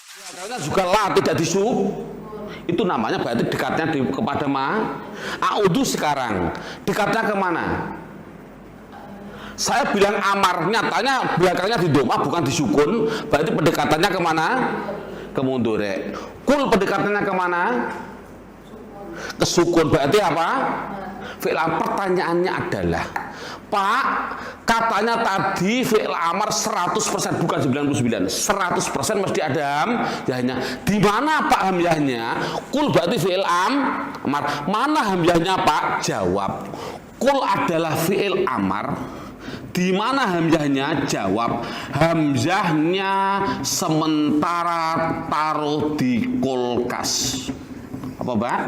Karena juga la tidak itu namanya berarti dekatnya kepada a'udhu. Sekarang dekatnya kemana? Saya bilang amar, nyatanya belakangnya di doma bukan disukun, berarti pendekatannya kemana? Ke mudhari'. Kul pendekatannya kemana? Ke sukun, berarti apa? Fi'il amar. Pertanyaannya adalah, Pak, katanya tadi fi'il amar 100% bukan 99, 100% mesti ada hamzahnya. Di mana Pak hamzahnya? Kul berarti fi'il amar. Mana hamzahnya Pak? Jawab. Kul adalah fi'il amar. Di mana hamzahnya? Jawab. Hamzahnya sementara taruh di kulkas. Apa Mbak?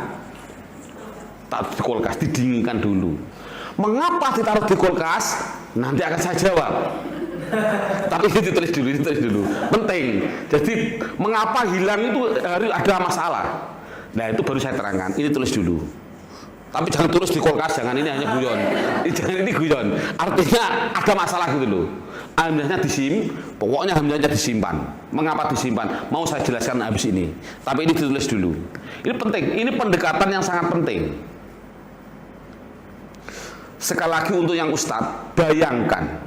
Taruh di kulkas, didinginkan dulu. Mengapa ditaruh di kulkas? Nanti akan saya jawab. Tapi ini ditulis dulu. Penting. Jadi mengapa hilang itu ada masalah. Nah itu baru saya terangkan. Ini tulis dulu. Tapi jangan tulis di kulkas, jangan, ini hanya guyon. Ini guyon. Artinya ada masalah gitu loh. Hamzahnya pokoknya hamzahnya disimpan. Mengapa disimpan? Mau saya jelaskan habis ini. Tapi ini ditulis dulu. Ini penting. Ini pendekatan yang sangat penting. Sekali lagi untuk yang Ustadz, bayangkan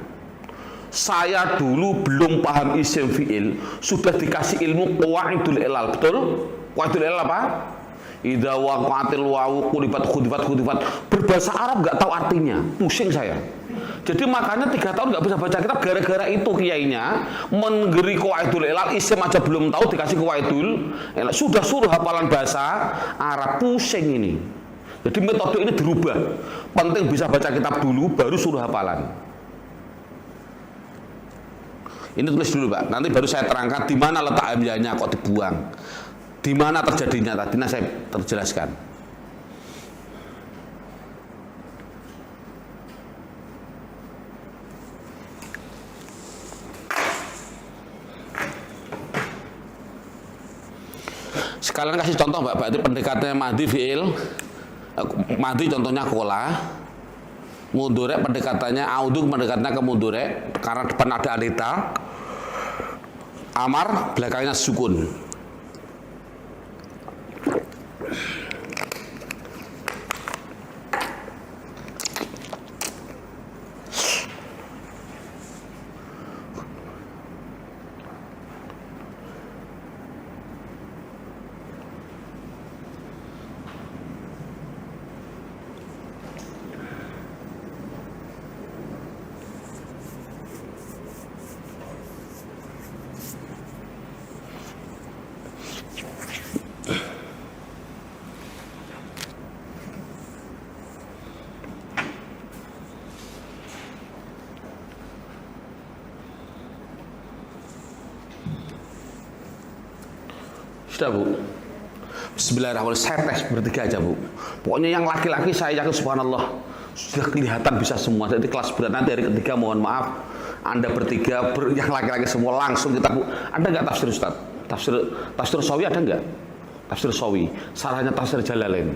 saya dulu belum paham isim fi'il, sudah dikasih ilmu qawaidul ilal, betul? Qawaidul ilal apa? Idza waqa'atil wawu qulibat khudifat. Berbahasa Arab nggak tahu artinya, pusing saya. Jadi makanya 3 tahun nggak bisa baca kitab gara-gara itu kiainya menggeri qawaidul ilal, isim aja belum tahu dikasih qawaidul ilal, sudah suruh hafalan bahasa Arab, pusing ini. Jadi metode ini dirubah. Penting bisa baca kitab dulu, baru suruh hafalan. Ini tulis dulu Pak. Nanti baru saya terangkan di mana letak hamzahnya kok dibuang. Di mana terjadinya tadi, nah saya terjelaskan. Sekalian kasih contoh Mbak, berarti pendekatannya madhi fi'il. Madhi contohnya kola, mudhari' pendekatannya a'udhu, pendekatannya ke mudhari' karena depan ada alita. Amar belakangnya sukun. Sudah Bu. Bismillahirrahmanirrahim. Saya tes bertiga aja Bu. Pokoknya yang laki-laki saya yakin subhanallah sudah kelihatan bisa semua. Jadi kelas berat nanti hari ketiga mohon maaf Anda bertiga yang laki-laki semua langsung kita Bu. Ada nggak tafsir Ustaz? Tafsir Sawi ada nggak? Tafsir Sawi. Salahnya tafsir Jalalain.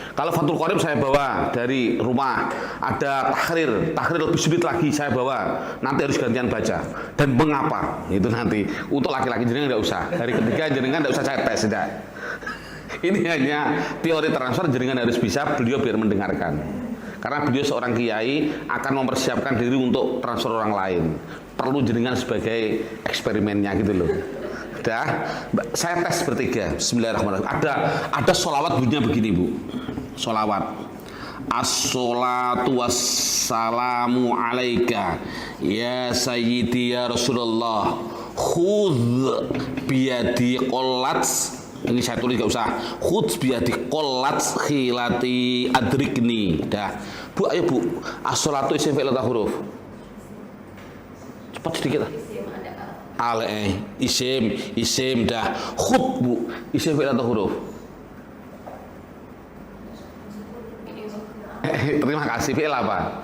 Kalau Fathul Qorib saya bawa dari rumah, ada tahrir lebih sulit lagi saya bawa. Nanti harus gantian baca. Dan mengapa? Itu nanti untuk laki-laki jenengan nggak usah. Dari ketiga jenengan nggak usah saya tes sudah. Ini hanya teori transfer, jenengan harus bisa beliau biar mendengarkan. Karena beliau seorang kiai akan mempersiapkan diri untuk transfer orang lain. Perlu jenengan sebagai eksperimennya gitu loh. Udah, saya tes bertiga. Bismillahirrahmanirrahim. Ada sholawat bunyinya begini Bu. Sholawat. As-sholatu wassalamu alaika ya sayyidi ya Rasulullah. Khudh biyadi qollat. Ini saya tulis gak usah. Khudh biyadi qollat khilati adrikni. Dah. Bu, ayo Bu. As-sholatu isim fi'il atau huruf? Cepat sedikit lah. Isim dah. Khud Bu, isim fi'il atau huruf? Terima kasih. Fi'il apa?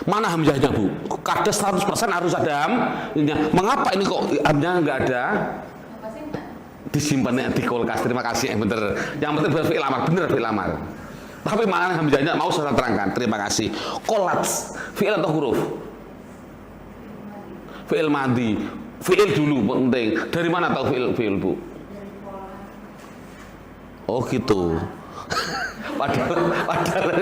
Mana hamzahnya Bu? Kada 100% harus ada hamzahnya. Mengapa ini kok hamzahnya nggak ada? Disimpan di kulkas. Terima kasih. Bener. Yang penting bener fi'il amar. Bener fi'il amar. Tapi mana hamzahnya mau saya terangkan. Terima kasih. Qolat fi'il atau huruf? Fi'il madhi. Fi'il dulu penting. Dari mana tahu fi'il Bu? Oh gitu. Padahal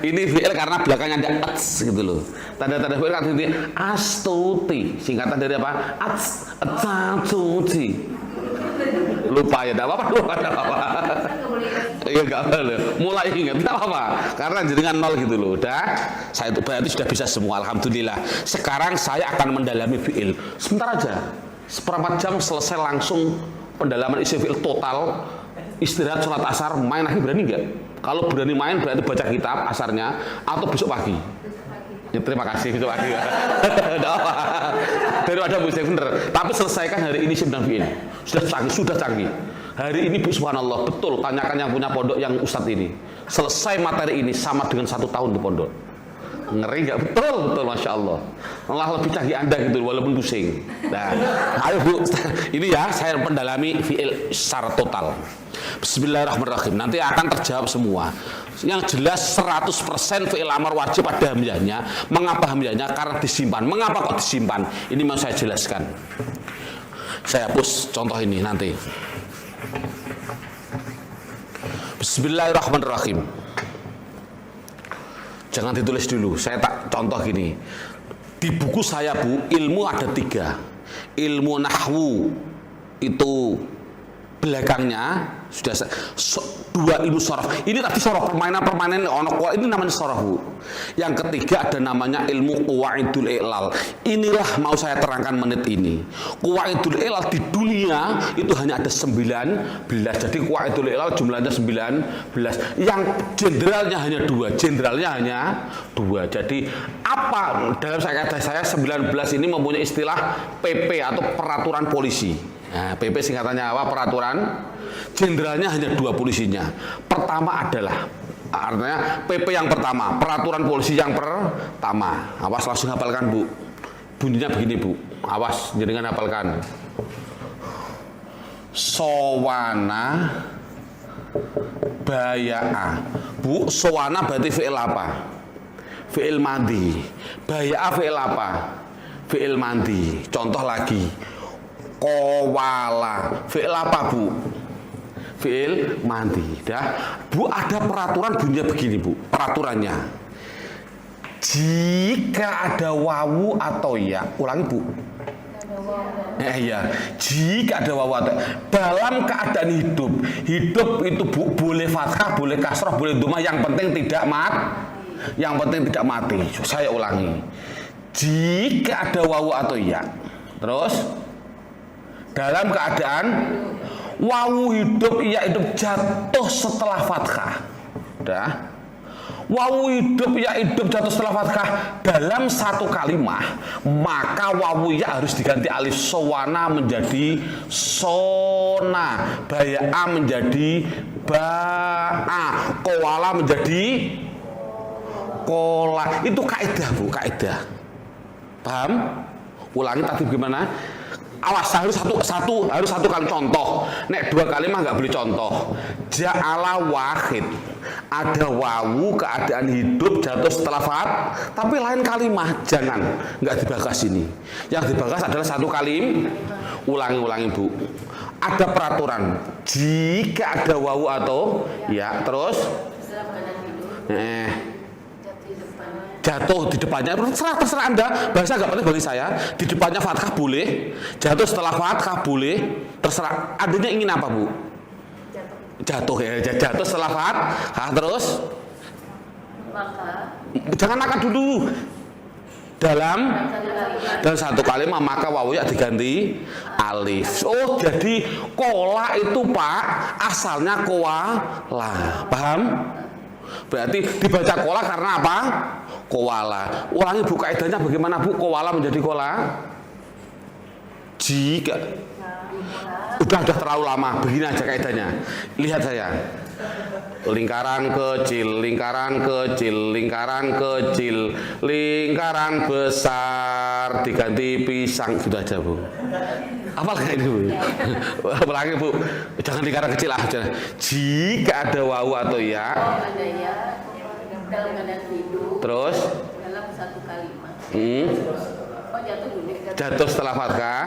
ini fi'il karena belakangnya ada ats gitu loh. Tanda-tanda fi'il kan ini astuti. Singkatan dari apa? Astuti. Lupa ya, tidak apa-apa. Iya nggak apa-apa. Mulai ingat, tidak apa-apa. Karena jenengan nol gitu loh. Udah, saya itu berarti sudah bisa semua. Alhamdulillah. Sekarang saya akan mendalami fi'il. Sebentar aja. Seperempat jam selesai langsung pendalaman isi fi'il total. Istirahat sholat asar, main lagi berani nggak? Kalau berani main berarti baca kitab asarnya atau besok pagi. Ya, terima kasih besok pagi. Daripada Bu bener. Tapi selesaikan hari ini dan fi'il. Sudah canggih. Hari ini Bu subhanallah betul tanyakan yang punya pondok yang ustadz ini. Selesai materi ini sama dengan 1 tahun di pondok. Ngeri nggak? Betul Masya Allah. Allah lebih canggih Anda gitu walaupun pusing. Nah, ayo Bu, ini ya saya pendalami fi'il secara total. Bismillahirrahmanirrahim. Nanti akan terjawab semua. Yang jelas 100% fi'il amar wajib ada hamzahnya. Mengapa hamzahnya? Karena disimpan. Mengapa kok disimpan? Ini mau saya jelaskan. Saya hapus contoh ini nanti. Bismillahirrahmanirrahim. Jangan ditulis dulu, saya tak contoh gini. Di buku saya Bu, ilmu ada 3. Ilmu nahwu itu belakangnya sudah 2 ilmu sorof. Ini tadi sorof permainan ini namanya sorof Bu. Yang ketiga ada namanya ilmu qawaidul i'lal. Inilah mau saya terangkan menit ini. Qawaidul i'lal di dunia itu hanya ada 19. Jadi qawaidul i'lal jumlahnya 19. Yang jenderalnya hanya 2. Jadi apa dalam kata saya 19 ini mempunyai istilah PP atau peraturan polisi. Nah, PP singkatannya apa? Peraturan. Jenderalnya hanya 2 polisinya. Pertama adalah artinya PP yang pertama, peraturan polisi yang pertama. Awas langsung hafalkan Bu. Bunyinya begini Bu. Awas jenengan hafalkan. Sowana baya'a. Bu, sowana berarti fi'il apa? Fi'il mandi. Baya'a fi'il apa? Fi'il mandi. Contoh lagi. Qawala. Fi'il apa Bu? Fi'il mandi. Dah. Bu, ada peraturan bunyinya begini Bu. Peraturannya. Jika ada wawu atau ya. Ulangi Bu. Iya. Jika ada wawu atau dalam keadaan hidup. Hidup itu Bu boleh fathah, boleh kasrah, boleh dhammah, yang penting tidak mati. Saya ulangi. Jika ada wawu atau ya. Terus dalam keadaan wawu hidup iya hidup jatuh setelah fathah. Udah. Wawu hidup ya hidup jatuh setelah fathah dalam satu kalimah, maka wawu ya harus diganti alif. Sowana menjadi sona, baya'a menjadi ba'a, qawala menjadi kola. Itu kaidah Bu, kaidah. Paham? Ulangi tadi gimana? Awas, harus satu kali contoh. Nek 2 kali mah nggak boleh contoh. Ja'ala wahid. Ada wawu keadaan hidup jatuh setelah tapi lain kalimah jangan, nggak dibahas ini. Yang dibahas adalah 1 kali. Ulangi Bu. Ada peraturan. Jika ada wawu atau ya, terus jatuh di depannya, terserah Anda, bahasa nggak penting bagi saya. Di depannya fathah boleh, jatuh setelah fathah boleh, terserah. Adanya ingin apa Bu? Jatuh ya, jatuh setelah fathah, terus jangan maka dulu. Dalam 1 kalimat maka wawu ya diganti alif. Oh, jadi kola itu Pak asalnya koala. Paham? Berarti dibaca kola karena apa? Koala. Ulangi Bu, kaidahnya bagaimana Bu? Koala menjadi kola. Jika udah terlalu lama, begini aja kaidahnya. Lihat saya. Lingkaran kecil, lingkaran kecil, lingkaran kecil, lingkaran besar diganti pisang. Sudah aja Bu. Apal kayak ini Bu? Ulangi Bu. Jangan lingkaran kecil lah. Jika ada wawu atau ya. Terus dalam 1 kalimat. Jatuh setelah fathah.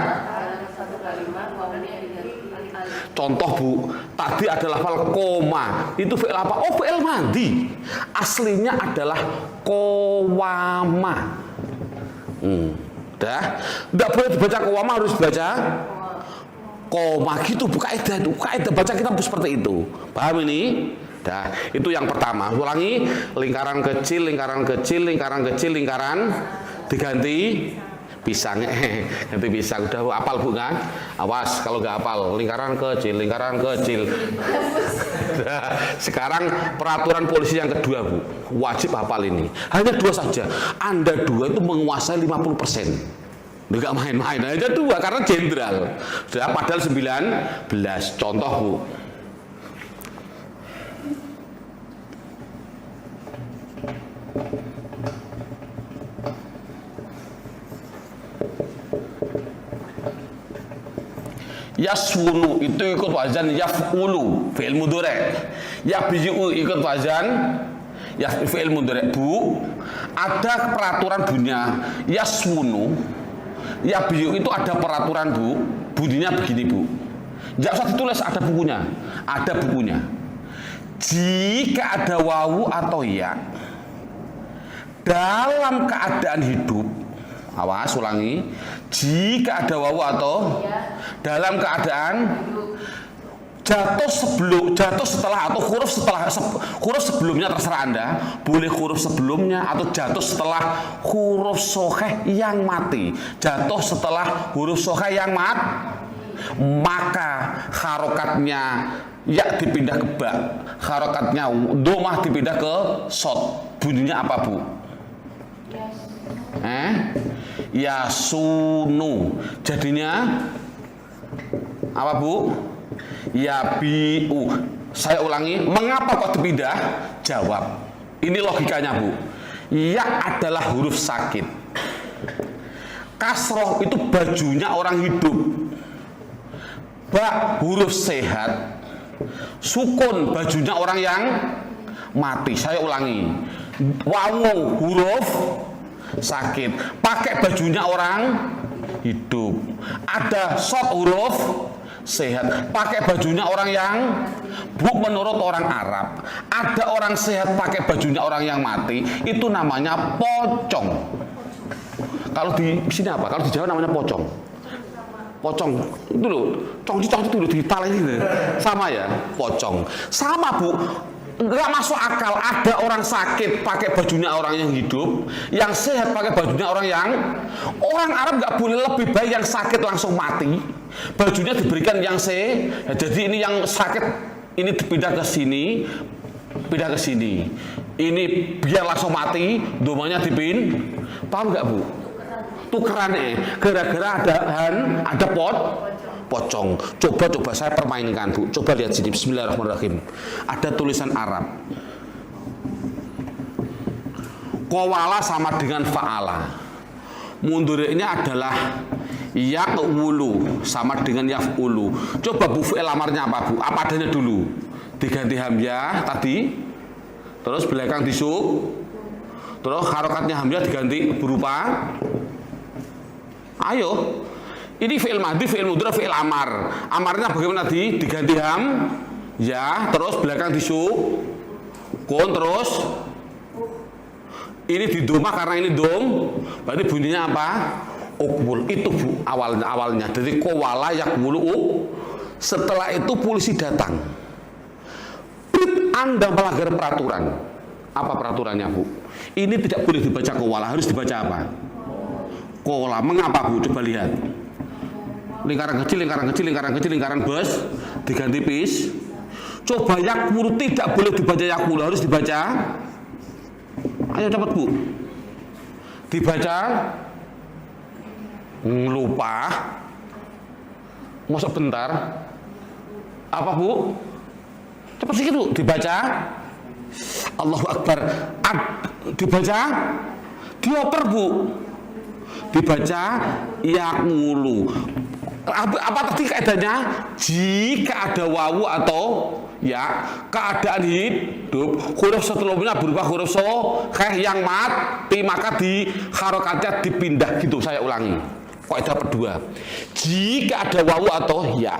Satu kalimat wawunya diganti alif. Contoh Bu, tadi ada lafal koma. Itu fi'il apa? Oh, fi'il madhi. Aslinya adalah kowama. Dah, tidak boleh dibaca kowama, harus dibaca koma gitu. Bu, kaidah itu, kaidah baca kita seperti itu. Paham ini? Dah, itu yang pertama. Ulangi, lingkaran kecil, lingkaran kecil, lingkaran kecil, lingkaran diganti pisang. Ganti pisang. Udah hafal Bu kan? Awas kalau nggak hafal, lingkaran kecil, lingkaran kecil. Nah, sekarang peraturan polisi yang kedua Bu, wajib hafal ini. Hanya 2 saja. Anda 2 itu menguasai 50%. Enggak main-main. Hanya 2 karena jenderal. Sudah padahal 19. Contoh Bu. Yaswunu itu ikut wazan yaf'ulu fi'il mudhari'. Yabiyu ikut wazan ya fi'il mudhari'. Bu, ada peraturan bunyinya yaswunu. Yabiyu itu ada peraturan Bu. Bunyinya begini Bu. Enggak usah ditulis, ada bukunya. Ada bukunya. Jika ada wawu atau ya dalam keadaan hidup, awas ulangi, jika ada wawu atau dalam keadaan jatuh setelah atau huruf sebelumnya, terserah Anda, boleh huruf sebelumnya atau jatuh setelah huruf soheh yang mati. Jatuh setelah huruf soheh yang maka harokatnya ya dipindah ke ba, harokatnya domah dipindah ke sod. Bunyinya apa Bu? Yasunu. Jadinya apa Bu? Yabiu. Saya ulangi, mengapa kok dipindah? Jawab. Ini logikanya Bu. Ya adalah huruf sakit. Kasroh itu bajunya orang hidup. Ba huruf sehat. Sukun bajunya orang yang mati. Saya ulangi. Wawu huruf sakit. Pakai bajunya orang hidup. Ada shot huruf sehat. Pakai bajunya orang yang Bu, menurut orang Arab, ada orang sehat pakai bajunya orang yang mati, itu namanya pocong. Kalau di sini apa? Kalau di Jawa namanya pocong. Pocong itu loh, cong-cong itu loh di Palembang gitu. Sama ya, pocong. Sama Bu. Nggak masuk akal ada orang sakit pakai bajunya orang yang hidup, yang sehat pakai bajunya orang Arab nggak boleh lebih baik yang sakit langsung mati, bajunya diberikan yang sehat. Jadi ini yang sakit ini dipindah ke sini, pindah ke sini, ini biar langsung mati, domanya paham nggak Bu? Tukeran gara-gara ada pocong. Coba saya permainkan Bu. Coba lihat sini. Bismillahirrahmanirrahim. Ada tulisan Arab. Qawala sama dengan fa'ala. Mundhari'nya adalah yaqwulu sama dengan yaf'ulu. Coba Bu, fi'il amarnya apa Bu? Apa adanya dulu? Diganti hamzah tadi. Terus belakang disuk. Terus harokatnya hamzah diganti berupa ayo. Ini fi'il madhi, fi'il mudhari', fi'il amar. Amarnya bagaimana tadi? Diganti ham, ya, terus belakang disukun, terus ini didomah karena ini dom. Berarti bunyinya apa? Uqbul. Itu Bu awalnya. Jadi qawala yaqbulu. Setelah itu polisi datang. Anda melanggar peraturan. Apa peraturannya Bu? Ini tidak boleh dibaca qawala, harus dibaca apa? Qawala. Mengapa Bu? Coba lihat. Lingkaran kecil, lingkaran kecil, lingkaran kecil, lingkaran bes diganti pis. Coba yakmulu tidak boleh dibaca yakmulu, harus dibaca. Ayo cepat Bu. Dibaca. Lupa. Mau sebentar. Apa Bu? Cepat sedikit Bu. Dibaca. Allahu Akbar. Dibaca. Dioper Bu. Dibaca yakmulu. Apa tadi kaidahnya? Jika ada wawu atau ya, keadaan hidup huruf setelahnya berubah huruf sokheh yang mati, maka di harokatnya dipindah gitu. Saya ulangi, kaidah kedua, jika ada wawu atau ya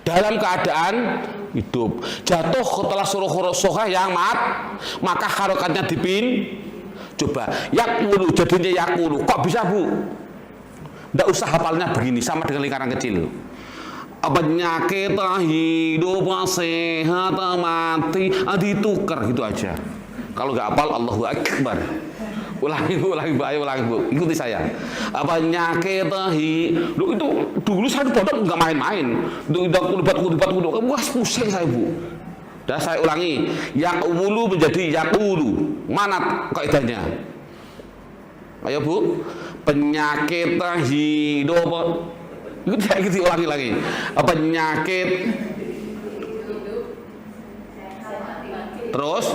dalam keadaan hidup jatuh setelah suruh huruf sokheh yang maka harokatnya coba yakulu jadinya yakulu. Kok bisa bu? Nggak usah hafalnya begini, sama dengan lingkaran kecil. Penyakit hidup sehat mati ditukar gitu aja. Kalau nggak hafal Allahu Akbar. Ulangi bu, ayo ulangi bu, ikuti saya. Penyakit hidup itu dulu saya bodoh nggak main-main. Kulibat, wah pusing saya bu. Dah saya ulangi, yakulu menjadi yakulu. Mana kaidahnya? Ayo bu, penyakit hidup. Itu ulangi lagi. Penyakit terus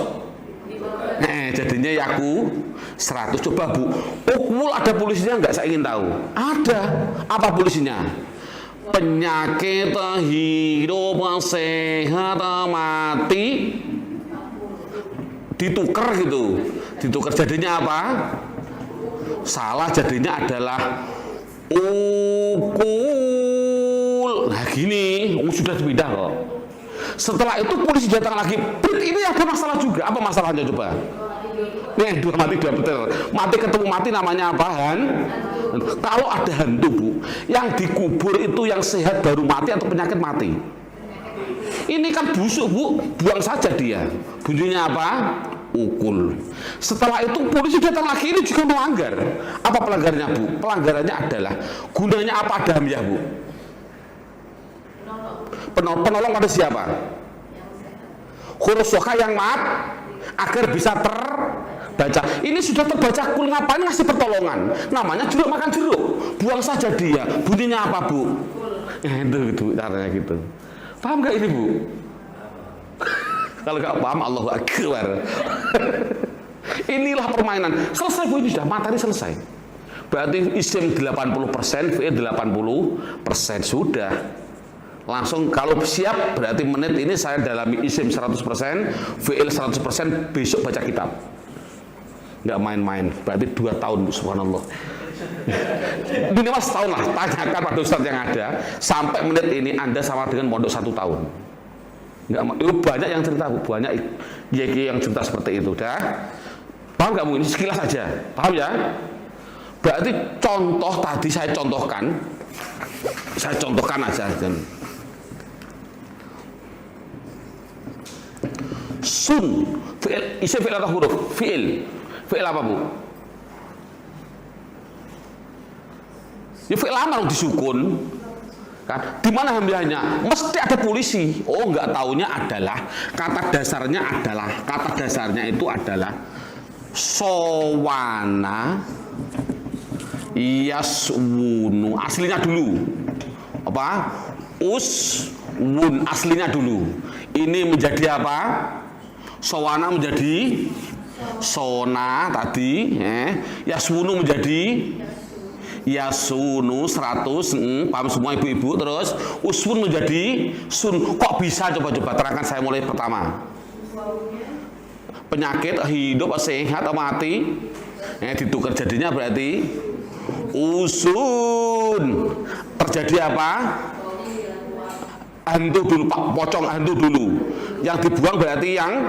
jadinya yaku 100. Coba bu, ukmul ada polisinya nggak? Saya ingin tahu. Ada. Apa polisinya? Penyakit hidup sehat mati ditukar gitu. Ditukar jadinya apa? Salah, jadinya adalah ukul. Nah gini, sudah dipindah kok. Setelah itu polisi datang lagi, ini ada masalah juga. Apa masalahnya coba? Nih, dua mati dua betul. Mati ketemu mati namanya apa? Kalau ada hantu bu, yang dikubur itu yang sehat baru mati atau penyakit mati? Ini kan busuk bu, buang saja dia. Bunyinya apa? Ukul. Setelah itu polisi datang lagi, ini juga melanggar. Apa pelanggarnya bu? Pelanggarannya adalah gunanya apa dam ya bu? Penolong pada siapa? Huruf soka yang agar bisa terbaca. Ini sudah terbaca kul, ngapain ngasih pertolongan? Namanya jeruk makan jeruk, buang saja dia. Bunyinya apa bu? Itu caranya gitu. Paham gak ini bu? Kalau nggak paham Allahu Akbar. Inilah permainan. Selesai bu, ini sudah materi selesai. Berarti isim 80%, fi'il 80% sudah. Langsung kalau siap berarti menit ini saya dalami isim 100%, fi'il 100%, besok baca kitab. Nggak main-main. Berarti 2 tahun subhanallah. Minimal setahun lah. Tanyakan pada ustadz yang ada. Sampai menit ini Anda sama dengan pondok 1 tahun. Nggak, itu banyak yang cerita, banyak yang cerita seperti itu. Dah paham nggak bu? Ini sekilas saja, paham ya? Berarti contoh tadi saya contohkan aja. Sun, fi'il, isim fi'il atau huruf? Fi'il apa bu? Ya fi'il amar disukun. Kan? Di mana hamzahnya? Mesti ada polisi. Oh, nggak taunya adalah kata dasarnya itu adalah sowana yaswunu. Aslinya dulu apa? Uswun aslinya dulu. Ini menjadi apa? Sowana menjadi sona tadi, yaswunu menjadi yasunu 100, paham semua ibu-ibu. Terus uswun menjadi sun. Kok bisa? Coba terangkan saya mulai pertama. Penyakit hidup sehat atau mati ditukar jadinya berarti usun. Terjadi apa? Hantu dulu, pocong hantu dulu. Yang dibuang berarti yang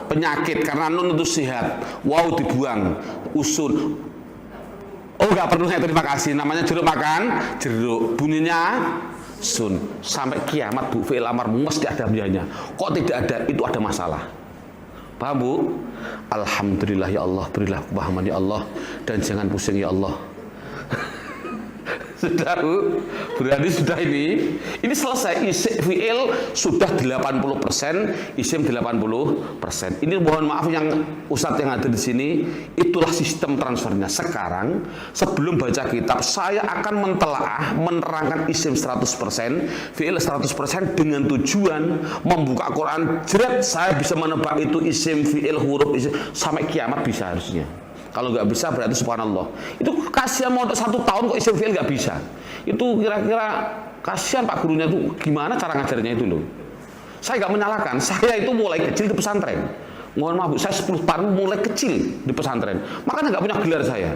penyakit, karena nun itu sehat. Wow, dibuang usun. Oh, nggak perlu, saya terima kasih. Namanya jeruk makan jeruk, bunyinya sun. Sampai kiamat bu, fi'il amar mesti ada hamzahnya. Kok tidak ada? Itu ada masalah. Paham bu? Alhamdulillah ya Allah, berilah kepahaman ya Allah, dan jangan pusing ya Allah. Sudah bu, berarti sudah ini selesai. Isim fi'il sudah 80%, isim 80%. Ini mohon maaf yang ustadz yang ada di sini, itulah sistem transfernya. Sekarang sebelum baca kitab, saya akan menerangkan isim 100%, fi'il 100% dengan tujuan membuka Quran. Jerat, saya bisa menebak itu isim, fi'il, huruf, isim, sampai kiamat bisa harusnya. Kalau nggak bisa berarti subhanallah. Itu kasihan mau 1 tahun kok isim fi'il nggak bisa. Itu kira-kira kasihan pak gurunya tuh, gimana cara ngajarnya itu loh. Saya nggak menyalahkan, saya itu mulai kecil di pesantren. Mohon maaf Bu, saya 10 tahun mulai kecil di pesantren. Makanya nggak punya gelar saya.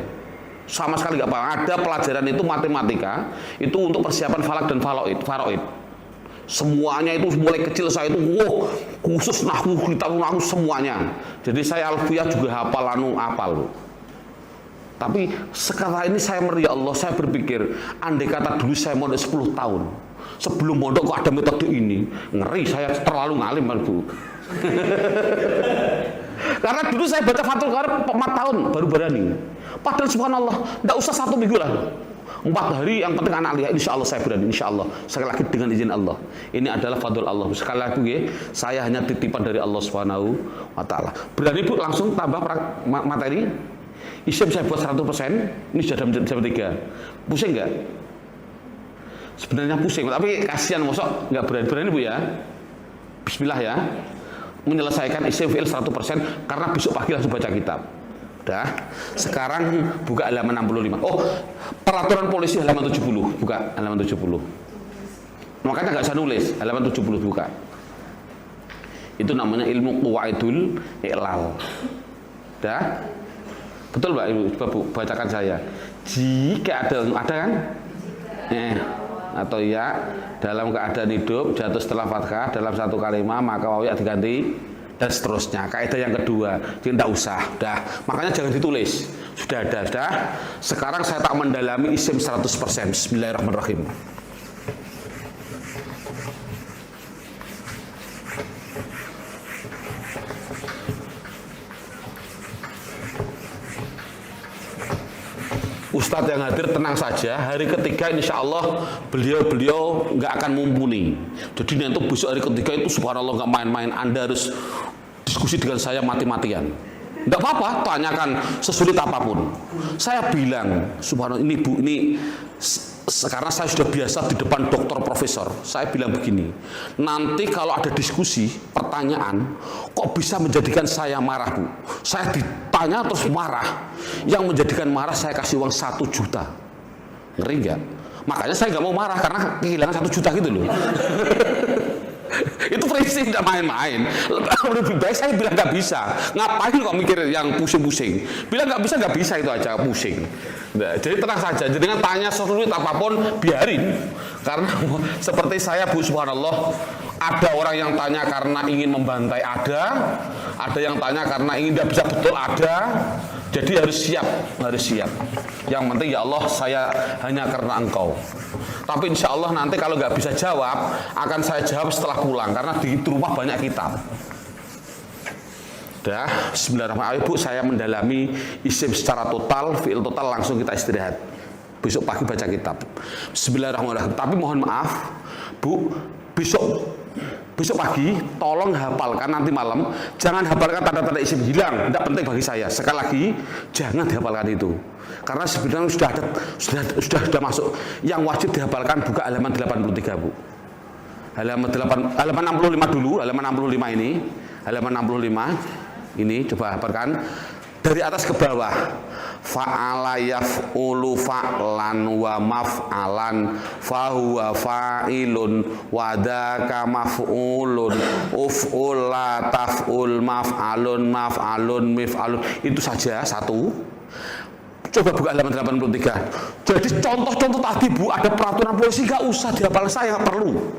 Sama sekali nggak paham. Ada pelajaran itu matematika, itu untuk persiapan falak dan faraid. Semuanya itu mulai kecil saya itu, khusus nahwu, kitab nahwu semuanya. Jadi saya alfiyah juga hafal Bu. Tapi sekarang ini saya ya Allah, saya berpikir, andai kata dulu saya mondok 10 tahun. Sebelum mondok kok ada metode ini, ngeri, saya terlalu ngalim Pak Bu. Karena dulu saya baca Fathul Qarib 4 tahun baru berani. Padahal subhanallah, tidak usah 1 minggu lah. 4 hari yang penting anak lihat, insya Allah saya berani, insya Allah. Sekali lagi dengan izin Allah. Ini adalah fadl Allah. Sekali lagi ya, saya hanya titipan dari Allah Subhanahu wa Ta'ala. Berani Bu langsung tambah materi. Isim saya buat 100%. Ini sudah jam 3. Pusing nggak? Sebenarnya pusing, tapi kasihan mosok nggak berani Bu ya. Bismillah ya. Menyelesaikan isim fi'il 100% karena besok pagi langsung baca kitab. Udah. Sekarang buka halaman 65. Oh, peraturan polisi halaman 70. Buka halaman 70. Makanya nggak usah nulis, halaman 70 buka. Itu namanya ilmu qawaidul i'lal. Udah? Betul Mbak Ibu, coba Bu, bacakan saya. Jika ada kan? Atau ya dalam keadaan hidup jatuh setelah fathah dalam satu kalimat maka wawi diganti dan seterusnya. Kaidah yang kedua, jadi tidak usah, dah. Makanya jangan ditulis. Sudah ada, dah. Sekarang saya tak mendalami isim 100%. Bismillahirrahmanirrahim. Ustadz yang hadir tenang saja, hari ketiga insya Allah beliau nggak akan mumpuni. Jadi nanti besok hari ketiga itu subhanallah nggak main-main, Anda harus diskusi dengan saya mati-matian. Nggak apa-apa, tanyakan sesulit apapun. Saya bilang, subhanallah ini Bu, ini karena saya sudah biasa di depan dokter profesor, saya bilang begini, nanti kalau ada diskusi, pertanyaan, kok bisa menjadikan saya marah Bu? Saya ditanya terus marah, yang menjadikan marah saya kasih uang 1 juta, ngeri nggak? Makanya saya nggak mau marah karena kehilangan 1 juta gitu loh. Itu prinsip, tidak main-main. Lebih baik saya bilang nggak bisa. Ngapain kok mikir yang pusing-pusing? Bilang nggak bisa itu aja pusing. Nah, jadi tenang saja. Jadi dengan tanya sesulit apapun biarin. Karena seperti saya Bu, subhanallah, ada orang yang tanya karena ingin membantai, ada yang tanya karena ingin tidak bisa betul, ada. Jadi harus siap. Yang penting ya Allah, saya hanya karena Engkau. Tapi insya Allah nanti kalau nggak bisa jawab, akan saya jawab setelah pulang karena di rumah banyak kitab. Dah, bismillahirrahmanirrahim. Bu, saya mendalami isim secara total, fi'il total, langsung kita istirahat. Besok pagi baca kitab. Bismillahirrahmanirrahim. Tapi mohon maaf, Bu, besok pagi tolong hafalkan nanti malam. Jangan hafalkan tanda-tanda isim hilang, tidak penting bagi saya. Sekali lagi, jangan dihafalkan itu. Karena sebenarnya sudah masuk. Yang wajib dihafalkan buka halaman 83, Bu. Halaman 65 dulu, halaman 65 ini. Halaman 65 ini coba hafalkan dari atas ke bawah. Fa'ala yaf'ulu fa'lan wa maf'alan fahuwa fa'ilun wa dzaka maf'ulun uf'ula taf'ul maf'alun mif'alun. Itu saja satu. Coba buka halaman 83. Jadi contoh-contoh tadi Bu, ada peraturan polisi nggak usah dihafal, saya nggak perlu.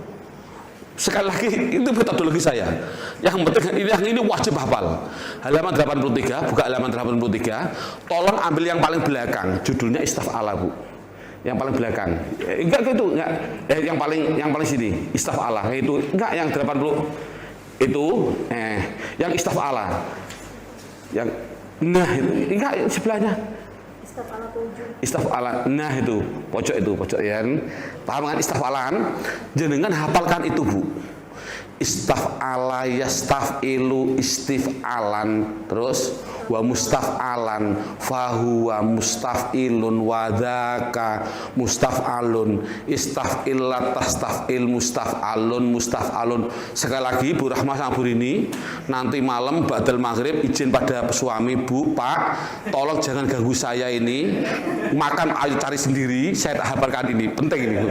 Sekali lagi itu metodologi saya. Yang penting yang ini wajib hafal. Halaman 83, buka halaman 83. Tolong ambil yang paling belakang, judulnya istaf'ala Bu. Yang paling belakang. Enggak gitu, enggak. Yang paling sini, istaf'ala. Itu enggak yang 80. Itu yang istaf'ala. Yang itu enggak sebelahnya. Istaf'ala, nah itu pojok ya. Paham kan istaf'alan? Jenengan hafalkan itu Bu. Istaf'ala yastaf'ilu istif'alan, terus wa mustaf'alan fahuwa mustaf'ilun wa dzaka mustaf'alun istaf'il tastaf'il mustaf'alun. Sekali lagi Bu Rahmah sama Bu Rini, nanti malam ba'dal maghrib izin pada suami, Bu, Pak, tolong jangan ganggu saya ini. Makan ayo cari sendiri, saya tak hafalkan ini, penting ini Bu.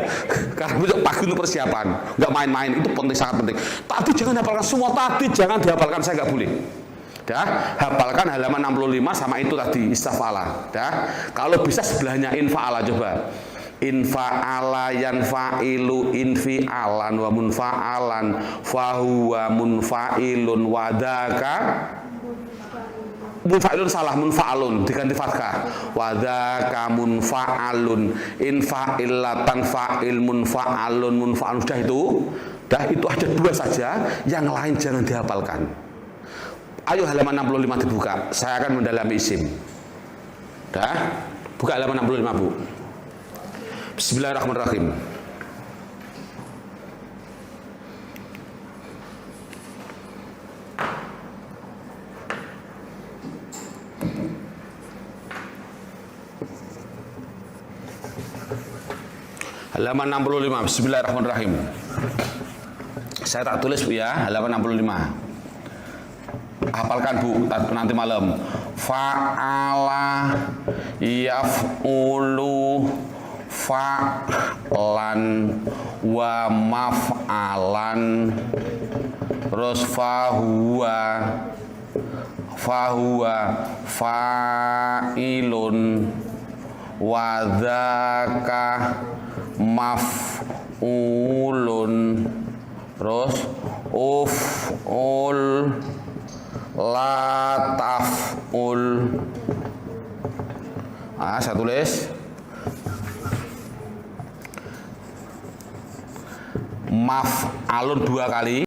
Karena besok pagi itu persiapan, nggak main-main, itu penting, sangat penting. Tadi jangan hafalkan semua, tadi jangan dihafalkan, saya nggak boleh. Dah, hafalkan halaman 65 sama itu tadi istafala. Dah, kalau bisa sebelahnya infa'ala, coba. Infa'ala yanfa'ilu infi'alan wa munfa'alan fahuwa munfa'ilun wa dzaka munfa'ilun salah, munfa'alun diganti fathah, wa dzaka munfa'alun infa'illatan fa'il munfa'alun. Sudah itu, dah, itu ada dua saja, yang lain jangan dihafalkan. Ayo halaman 65 dibuka, saya akan mendalami isim. Dah, buka halaman 65 Bu. Bismillahirrahmanirrahim. Halaman 65. Bismillahirrahmanirrahim. Saya tak tulis Bu ya, halaman 65. Hafalkan Bu nanti malam. Fa'ala yaf'ulu fa'lan wa maf'alan, terus fahuwa fa'ilun wa dzaka maf'ulun, terus uf'ul la taf'ul. Saya tulis maf'alun 2 kali.